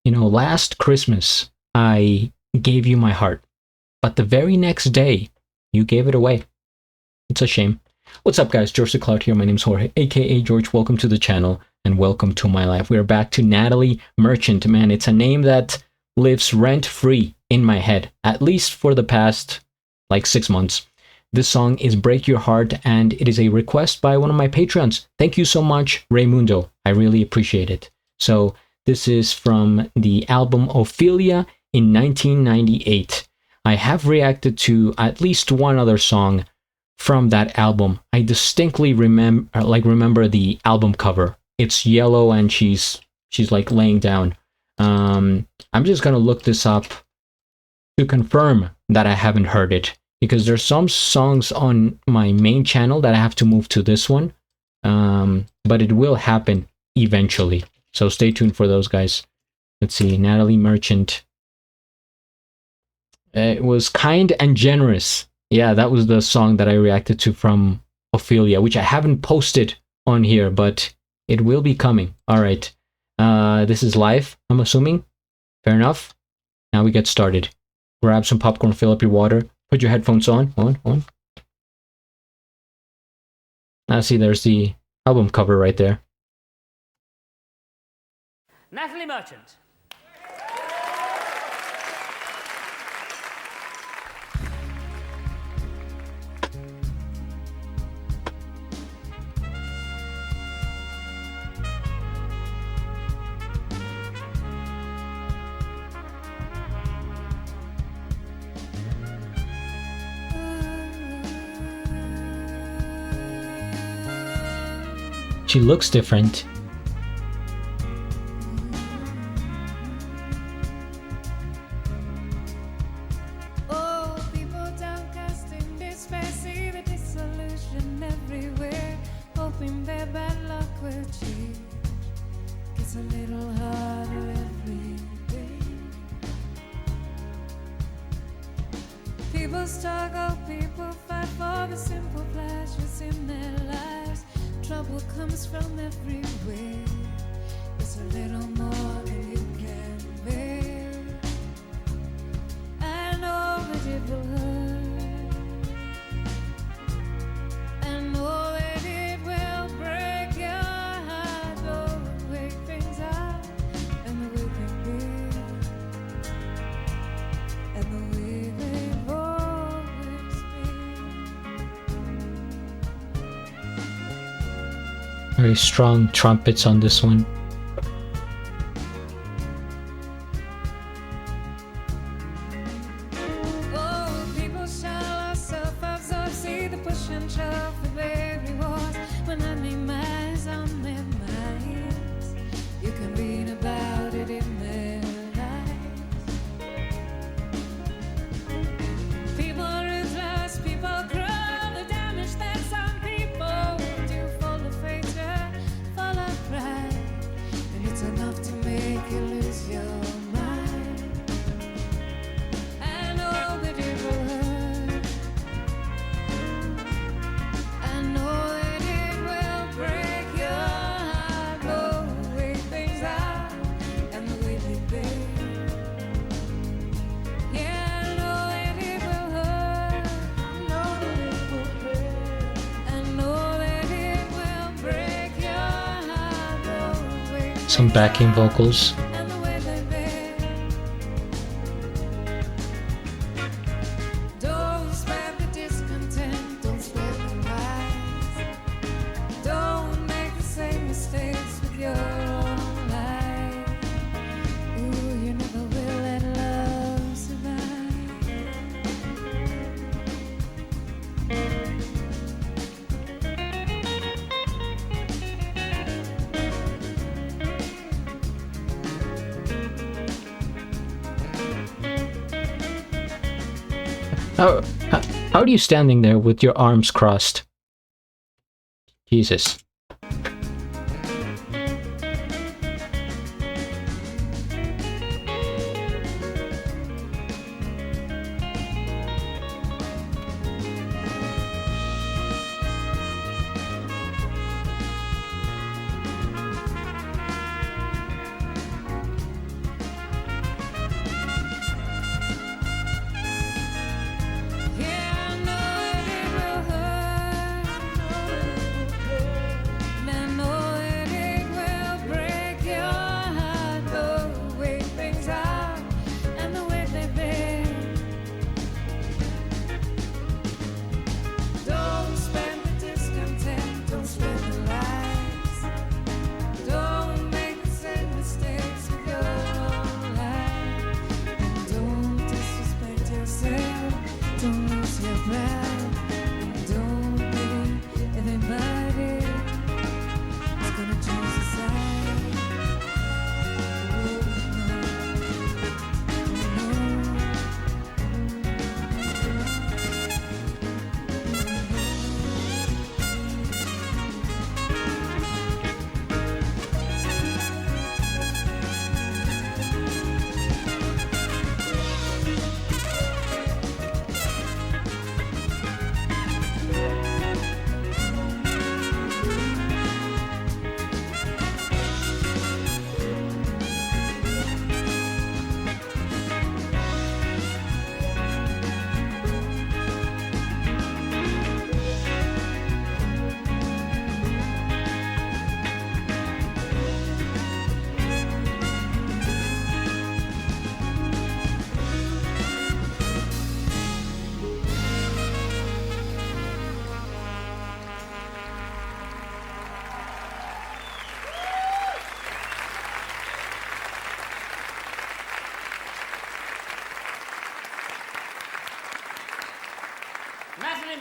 You know, last Christmas, I gave you my heart, but the very next day, you gave it away. It's a shame. What's up, guys? GeorgeTheCloud here. My name's Jorge, aka George. Welcome to the channel and welcome to my life. We're back to Natalie Merchant. Man, it's a name that lives rent-free in my head, at least for the past, like, 6 months. This song is Break Your Heart, and it is a request by one of my patrons. Thank you so much, Raymundo. I really appreciate it. So, this is from the album Ophelia in 1998. I have reacted to at least one other song from that album. I distinctly remember the album cover. It's yellow and she's like laying down. I'm just gonna look this up to confirm that I haven't heard it, because there's some songs on my main channel that I have to move to this one, but it will happen eventually. So stay tuned for those, guys. Let's see, Natalie Merchant. It was Kind and Generous. Yeah, that was the song that I reacted to from Ophelia, which I haven't posted on here, but it will be coming. All right. This is live, I'm assuming. Fair enough. Now we get started. Grab some popcorn, fill up your water, put your headphones on. On. Now see, there's the album cover right there. Natalie Merchant. She looks different. Oh, people downcast in despair, see the disillusion everywhere, hoping their bad luck will change. Gets a little harder every day. People struggle, people fight for the simple pleasures in their lives. Trouble comes from everywhere. It's a little more than you can bear. I know that it will hurt. I know that it will break your heart. Oh, the way things are, and the way they live, and the way they've always been. Very strong trumpets on this one. Oh, people shall self-absorbed, see the push and shove, the very wars. When I make my eyes on their minds, you can read about it in their lives. People ruthless, people cruel, the damage that some people do, full of hatred, full of pride, and it's enough to make you lose your mind. I know that it will hurt. I know that it will break your heart. Oh, the way things are and the way they've been. Yeah, I know that it will hurt. I know that it will hurt. I know that it will break your heart. Oh, the way Some backing vocals. and the way they've been. Don't spread the discontent, don't spread the lies. Don't make the same mistakes with your own life. Ooh, you never will let love survive. How are you standing there with your arms crossed? Jesus.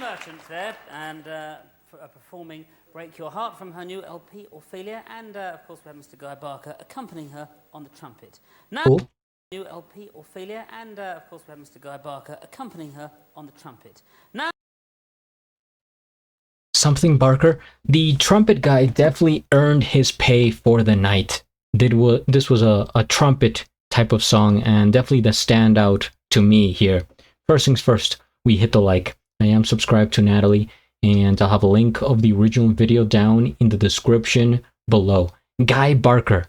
Merchant there, and performing Break Your Heart from her new LP, Ophelia, and of course we have Mr. Guy Barker accompanying her on the trumpet. Now, Cool. new LP, Ophelia, and of course we have Mr. Guy Barker accompanying her on the trumpet. Now, Something Barker. The trumpet guy definitely earned his pay for the night. This was a trumpet type of song, and definitely the standout to me here. First things first, we hit the like. I am subscribed to Natalie, and I'll have a link of the original video down in the description below. Guy Barker.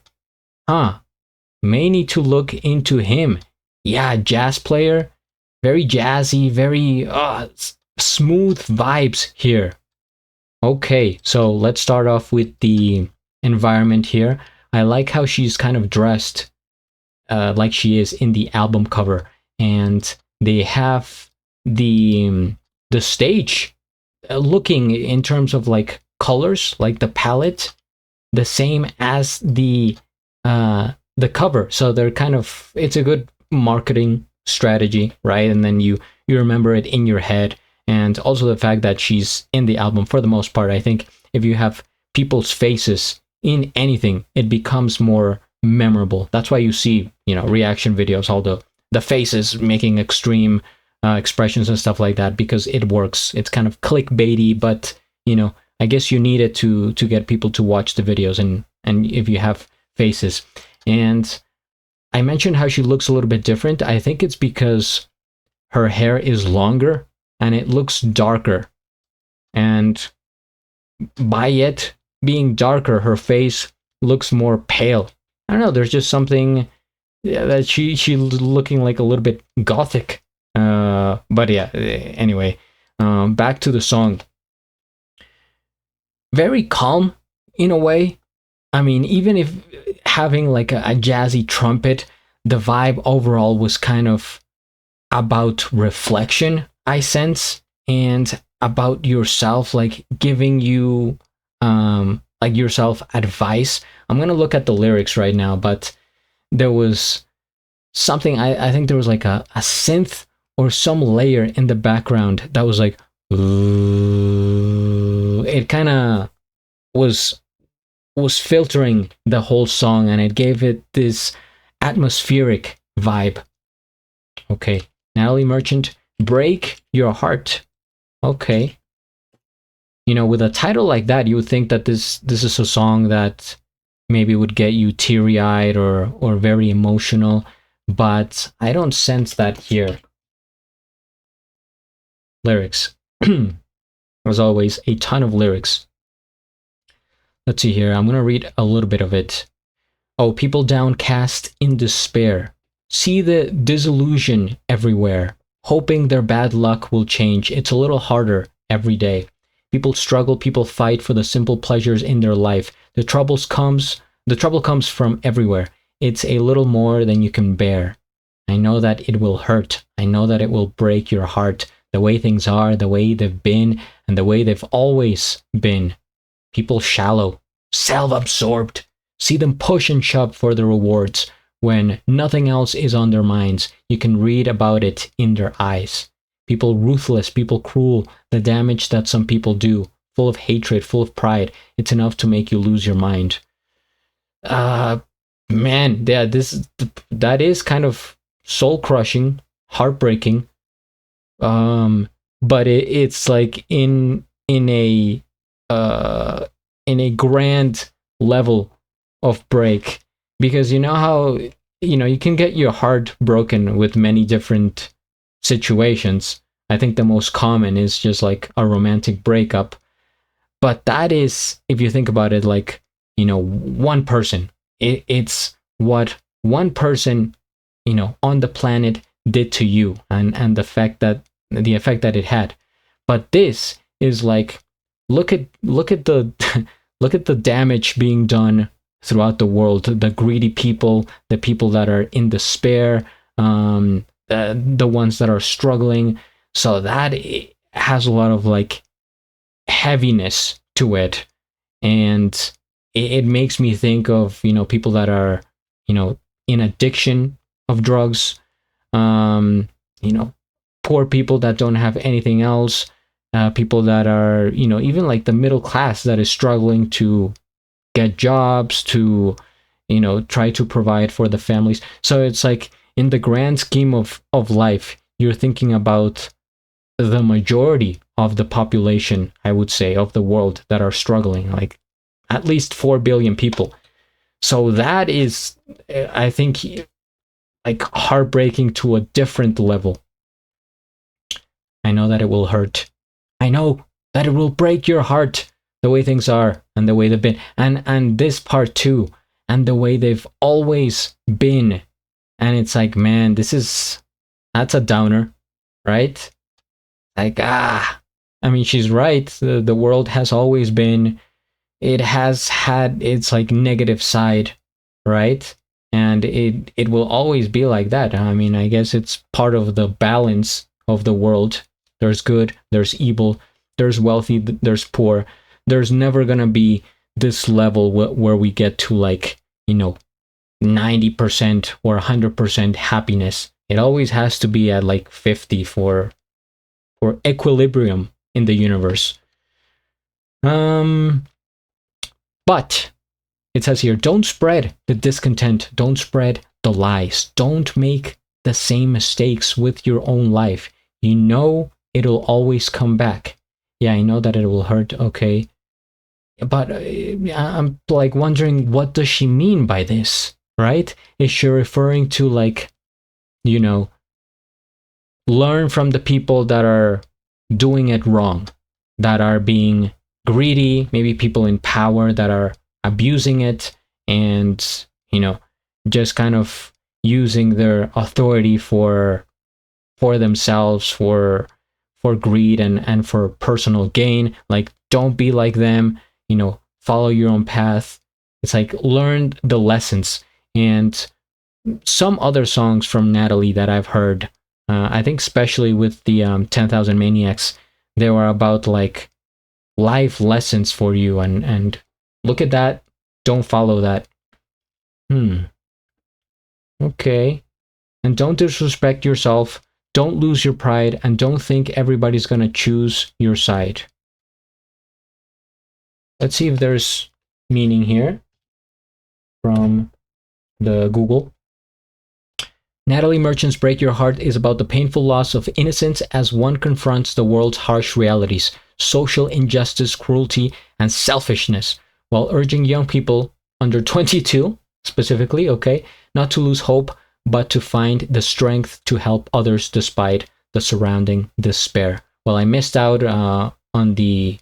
May need to look into him. Yeah, jazz player. Very jazzy, very smooth vibes here. Okay, so let's start off with the environment here. I like how she's kind of dressed like she is in the album cover, and they have the stage looking in terms of like colors, like the palette, the same as the cover. So they're kind of, it's a good marketing strategy, right? And then you remember it in your head. And also the fact that she's in the album for the most part. I think if you have people's faces in anything, it becomes more memorable. That's why you see, reaction videos, all the faces making extreme expressions and stuff like that, because it works. It's kind of clickbaity, but I guess you need it to get people to watch the videos, and if you have faces. And I mentioned how she looks a little bit different. I think it's because her hair is longer and it looks darker, and by it being darker, her face looks more pale. I don't know, there's just something that she's looking like a little bit gothic. But yeah, anyway, back to the song. Very calm in a way. I mean, even if having like a jazzy trumpet, the vibe overall was kind of about reflection, I sense, and about yourself, like giving you like yourself advice. I'm gonna look at the lyrics right now, but there was something, I think there was like a synth or some layer in the background that was like, it kind of was filtering the whole song, and it gave it this atmospheric vibe. Okay, Natalie Merchant, Break Your Heart. Okay. With a title like that, you would think that this is a song that maybe would get you teary-eyed or very emotional, but I don't sense that here. Lyrics. As always, a ton of lyrics. Let's see here. I'm going to read a little bit of it. Oh, people downcast in despair. See the disillusion everywhere, hoping their bad luck will change. It's a little harder every day. People struggle, people fight for the simple pleasures in their life. The trouble comes from everywhere. It's a little more than you can bear. I know that it will hurt. I know that it will break your heart. The way things are, the way they've been, and the way they've always been. People shallow, self-absorbed. See them push and shove for the rewards. When nothing else is on their minds, you can read about it in their eyes. People ruthless, people cruel, the damage that some people do, full of hatred, full of pride, it's enough to make you lose your mind. Man, yeah, that is kind of soul-crushing, heartbreaking. But it's like in a grand level of break. Because you know how, you can get your heart broken with many different situations. I think the most common is just like a romantic breakup. But that is, if you think about it, like, one person. It's what one person, on the planet did to you, and the effect that it had. But this is like, look at the look at the damage being done throughout the world, the greedy people, the people that are in despair, the ones that are struggling. So that has a lot of like heaviness to it, and it makes me think of people that are in addiction of drugs, poor people that don't have anything else, people that are, you know, even like the middle class that is struggling to get jobs, to, you know, try to provide for the families. So it's like in the grand scheme of life, you're thinking about the majority of the population, I would say, of the world that are struggling, like at least 4 billion people. So that is, I think, like heartbreaking to a different level. I know that it will hurt. I know that it will break your heart, the way things are and the way they've been, and this part too, and the way they've always been. And it's like, man, that's a downer, right? Like, I mean, she's right. The world has always been, it has had its like negative side, right? And it will always be like that. I mean, I guess it's part of the balance of the world. There's good, there's evil, there's wealthy, there's poor. There's never gonna be this level where we get to like, you know, 90% or 100% happiness. It always has to be at like 50 for equilibrium in the universe. But it says here, don't spread the discontent, don't spread the lies, don't make the same mistakes with your own life. You know it'll always come back. Yeah, I know that it will hurt, okay. But I'm like wondering, what does she mean by this, right? Is she referring to like, you know, learn from the people that are doing it wrong, that are being greedy, maybe people in power that are abusing it and, you know, just kind of using their authority for themselves, for greed and for personal gain. Like, don't be like them, you know, follow your own path. It's like, learn the lessons. And some other songs from Natalie that I've heard, I think especially with the 10,000 Maniacs, they were about like life lessons for you, and look at that, don't follow that. Okay. And don't disrespect yourself, don't lose your pride, and don't think everybody's gonna choose your side. Let's see if there's meaning here from the Google. Natalie Merchant's Break Your Heart is about the painful loss of innocence as one confronts the world's harsh realities, social injustice, cruelty, and selfishness, while urging young people under 22, specifically, okay, not to lose hope, but to find the strength to help others despite the surrounding despair. Well, I missed out on the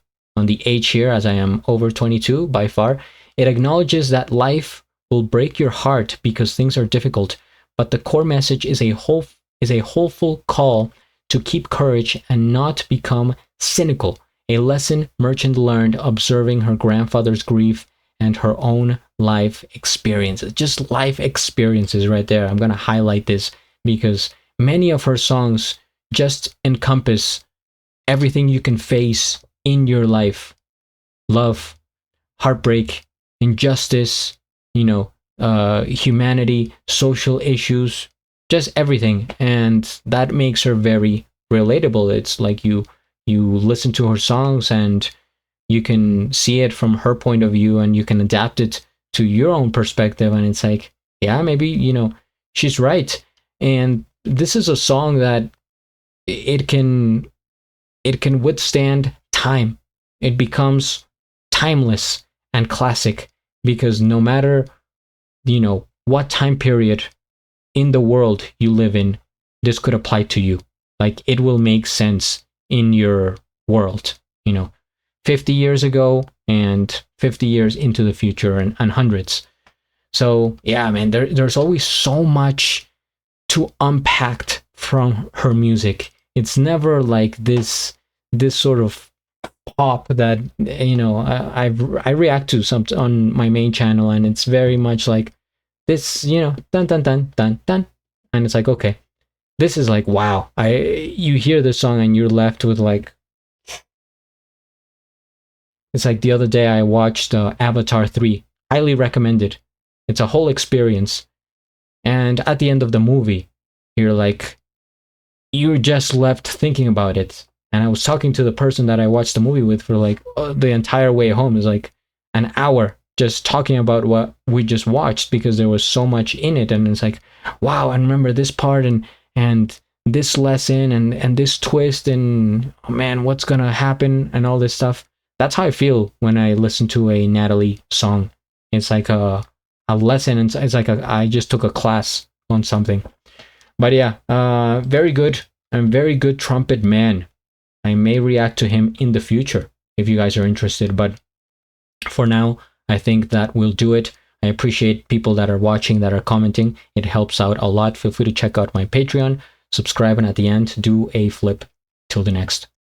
age here, as I am over 22 by far. It acknowledges that life will break your heart because things are difficult, but the core message is a hopeful call to keep courage and not become cynical, a lesson Merchant learned observing her grandfather's grief and her own life experiences. Just life experiences right there. I'm going to highlight this because many of her songs just encompass everything you can face in your life. Love, heartbreak, injustice, you know, humanity, social issues, just everything. And that makes her very relatable. It's like you listen to her songs and you can see it from her point of view and you can adapt it to your own perspective. And it's like, yeah, maybe, you know, she's right. And this is a song that it can withstand time. It becomes timeless and classic because no matter, you know, what time period in the world you live in, this could apply to you. Like, it will make sense in your world, you know, 50 years ago and 50 years into the future and hundreds. So yeah, man, there's always so much to unpack from her music. It's never like this sort of pop that, you know, I react to some on my main channel, and it's very much like this, you know, dun dun dun dun dun, and it's like, okay, this is like, wow. You hear this song and you're left with like, it's like the other day I watched Avatar 3, highly recommended. It's a whole experience, and at the end of the movie, you're just left thinking about it. And I was talking to the person that I watched the movie with for like the entire way home. Is like an hour just talking about what we just watched because there was so much in it. And it's like, wow, I remember this part and this lesson and this twist and oh man, what's gonna happen and all this stuff. That's how I feel when I listen to a Natalie song. It's like a lesson. It's like I just took a class on something. But yeah, very good. And very good trumpet man. I may react to him in the future if you guys are interested. But for now, I think that will do it. I appreciate people that are watching, that are commenting. It helps out a lot. Feel free to check out my Patreon, subscribe, and at the end, do a flip. Till the next.